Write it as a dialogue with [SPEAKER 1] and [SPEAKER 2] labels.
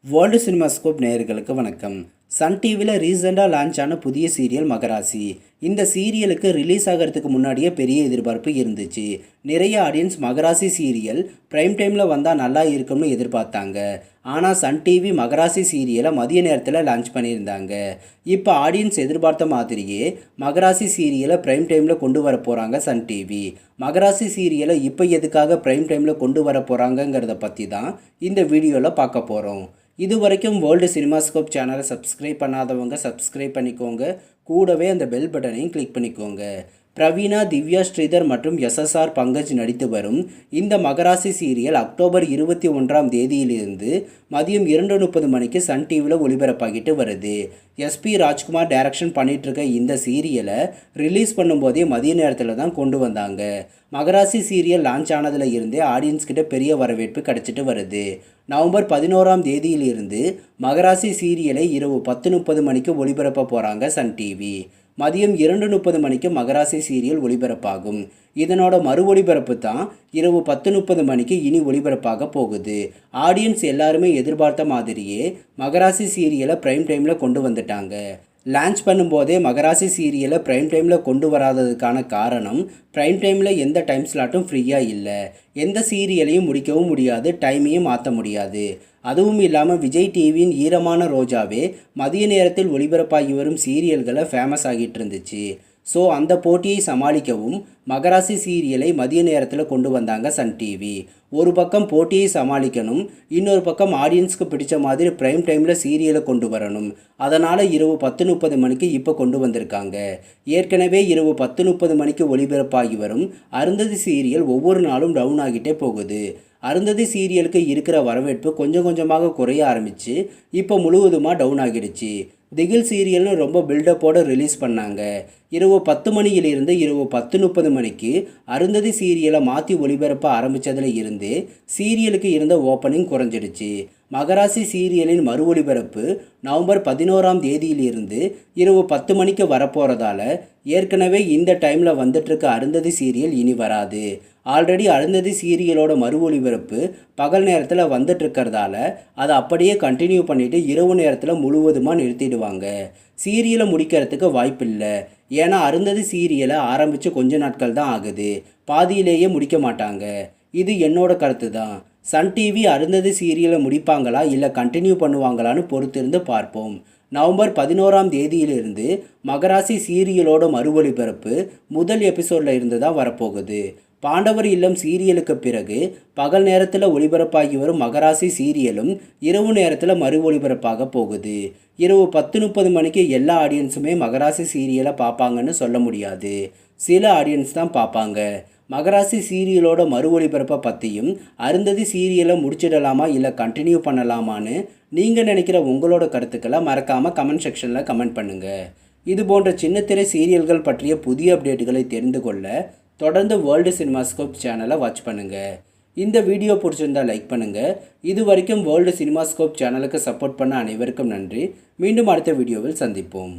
[SPEAKER 1] World cinemascope நேயர்களுக்கு வணக்கம். Sun டிவியில் ரீசெண்டாக லான்ச் ஆன புதிய சீரியல் மகராசி. இந்த சீரியலுக்கு ரிலீஸ் ஆகிறதுக்கு முன்னாடியே பெரிய எதிர்பார்ப்பு இருந்துச்சு. நிறைய ஆடியன்ஸ் மகராசி சீரியல் ப்ரைம் டைமில் வந்தால் நல்லா இருக்கும்னு எதிர்பார்த்தாங்க. ஆனால் சன் டிவி மகராசி சீரியலை மதிய நேரத்தில் லான்ச் பண்ணியிருந்தாங்க. இப்போ ஆடியன்ஸ் எதிர்பார்த்த மாதிரியே மகராசி சீரியலை ப்ரைம் டைமில் கொண்டு வர போகிறாங்க சன் டிவி. மகராசி சீரியலை இப்போ எதுக்காக ப்ரைம் டைமில் கொண்டு வர போகிறாங்கங்கிறத பற்றி தான் இந்த வீடியோவில் பார்க்க போகிறோம். இது வரைக்கும் வேர்ல்டு சினிமாஸ்கோப் சேனலை சப்ஸ்கிரைப் பண்ணாதவங்க சப்ஸ்கிரைப் பண்ணிக்கோங்க. கூடவே அந்த பெல் பட்டனையும் கிளிக் பண்ணிக்கோங்க. பிரவீனா, திவ்யா ஸ்ரீதர் மற்றும் எஸ்எஸ்ஆர் பங்கஜ் நடித்து வரும் இந்த மகராசி சீரியல் அக்டோபர் 21ஆம் தேதியிலிருந்து மதியம் 2:30 மணிக்கு சன் டிவியில் ஒளிபரப்பாகிட்டு வருது. எஸ்பி ராஜ்குமார் டைரக்ஷன் பண்ணிகிட்ருக்க இந்த சீரியலை ரிலீஸ் பண்ணும்போதே மதிய நேரத்தில் தான் கொண்டு வந்தாங்க. மகராசி சீரியல் லான்ச் ஆனதில் இருந்தே ஆடியன்ஸ் கிட்ட பெரிய வரவேற்பு கிடச்சிட்டு வருது. நவம்பர் 11ஆம் தேதியிலிருந்து மகராசி சீரியலை இரவு 10:30 மணிக்கு ஒளிபரப்ப போகிறாங்க சன் டிவி. மதியம் 2:30 மணிக்கு மகராசி சீரியல் ஒளிபரப்பாகும். இதனோட மறு ஒளிபரப்பு தான் இரவு 10:30 மணிக்கு இனி ஒளிபரப்பாக போகுது. ஆடியன்ஸ் எல்லாருமே எதிர்பார்த்த மாதிரியே மகராசி சீரியலை ப்ரைம் டைமில் கொண்டு வந்துட்டாங்க. லான்ச் பண்ணும்போதே மகராசி சீரியலை ப்ரைம் டைமில் கொண்டு வராததுக்கான காரணம், ப்ரைம் டைமில் எந்த டைம் ஸ்லாட்டும் ஃப்ரீயாக இல்லை. எந்த சீரியலையும் முடிக்கவும் முடியாது, டைமையும் மாற்ற முடியாது. அதுவும் இல்லாமல் விஜய் டிவியின் ஈரமான ரோஜாவே மதிய நேரத்தில் ஒளிபரப்பாகி வரும் சீரியல்களை ஃபேமஸ் ஆகிட்டு இருந்துச்சு. ஸோ அந்த போட்டியை சமாளிக்கவும் மகராசி சீரியலை மதிய நேரத்தில் கொண்டு வந்தாங்க சன் டிவி. ஒரு பக்கம் போட்டியை சமாளிக்கணும், இன்னொரு பக்கம் ஆடியன்ஸ்க்கு பிடிச்ச மாதிரி ப்ரைம் டைமில் சீரியலை கொண்டு வரணும். அதனால் இரவு 10:30 மணிக்கு இப்போ கொண்டு வந்திருக்காங்க. ஏற்கனவே இரவு 10:30 மணிக்கு ஒளிபரப்பாகி வரும் அருந்ததி சீரியல் ஒவ்வொரு நாளும் டவுன் ஆகிட்டே போகுது. அருந்ததி சீரியலுக்கு இருக்கிற வரவேற்பு கொஞ்சம் கொஞ்சமாக குறைய ஆரம்பித்து இப்போ முழுவதுமாக டவுன் ஆகிடுச்சு. திகில் சீரியல்னு ரொம்ப பில்டப்போடு ரிலீஸ் பண்ணாங்க. இரவு 10 மணியிலிருந்து இரவு 10:30 மணிக்கு அருந்ததி சீரியலை மாற்றி ஒளிபரப்ப ஆரம்பித்ததில் இருந்து சீரியலுக்கு இருந்த ஓப்பனிங் குறைஞ்சிடுச்சு. மகராசி சீரியலின் மறு ஒளிபரப்பு நவம்பர் 11ஆம் தேதியிலிருந்து இரவு 10 மணிக்கு வரப்போகிறதால ஏற்கனவே இந்த டைமில் வந்துட்டுருக்க அருந்ததி சீரியல் இனி வராது. ஆல்ரெடி அருந்ததி சீரியலோட மறு ஒளிபரப்பு பகல் நேரத்தில் வந்துட்டுருக்கிறதால அதை அப்படியே கண்டினியூ பண்ணிவிட்டு இரவு நேரத்தில் முழுவதுமாக நிறுத்திடுவாங்க. சீரியலை முடிக்கிறதுக்கு வாய்ப்பில்லை. ஏன்னா அருந்ததி சீரியலை ஆரம்பித்து கொஞ்ச நாட்கள் தான் ஆகுது, பாதியிலேயே முடிக்க மாட்டாங்க. இது என்னோட கருத்து தான். சன் டிவி அருந்ததி சீரியலை முடிப்பாங்களா இல்லை கண்டினியூ பண்ணுவாங்களான்னு பொறுத்திருந்து பார்ப்போம். நவம்பர் 11ஆம் தேதியிலிருந்து மகராசி சீரியலோட மறு ஒளிபரப்பு முதல் எபிசோடில் இருந்து தான் வரப்போகுது. பாண்டவர் இல்லம் சீரியலுக்கு பிறகு பகல் நேரத்தில் ஒளிபரப்பாகி வரும் மகராசி சீரியலும் இரவு நேரத்தில் மறு ஒளிபரப்பாக போகுது. இரவு 10:30 மணிக்கு எல்லா ஆடியன்ஸுமே மகராசி சீரியலை பார்ப்பாங்கன்னு சொல்ல முடியாது. சில ஆடியன்ஸ் தான் பார்ப்பாங்க. மகராசி சீரியலோட மறு ஒளிபரப்பை பற்றியும் அருந்ததி சீரியலை முடிச்சிடலாமா இல்லை கண்டினியூ பண்ணலாமான்னு நீங்கள் நினைக்கிற உங்களோட கருத்துக்களை மறக்காமல் கமெண்ட் செக்ஷனில் கமெண்ட் பண்ணுங்கள். இது போன்ற சின்னத்திரை சீரியல்கள் பற்றிய புதிய அப்டேட்டுகளை தெரிந்து கொள்ள தொடர்ந்து வேர்ல்டு சினிமாஸ்கோப் சேனலை வாட்ச் பண்ணுங்கள். இந்த வீடியோ பிடிச்சிருந்தால் லைக் பண்ணுங்கள். இது வரைக்கும் வேர்ல்டு சினிமாஸ்கோப் சேனலுக்கு சப்போர்ட் பண்ண அனைவருக்கும் நன்றி. மீண்டும் அடுத்த வீடியோவில் சந்திப்போம்.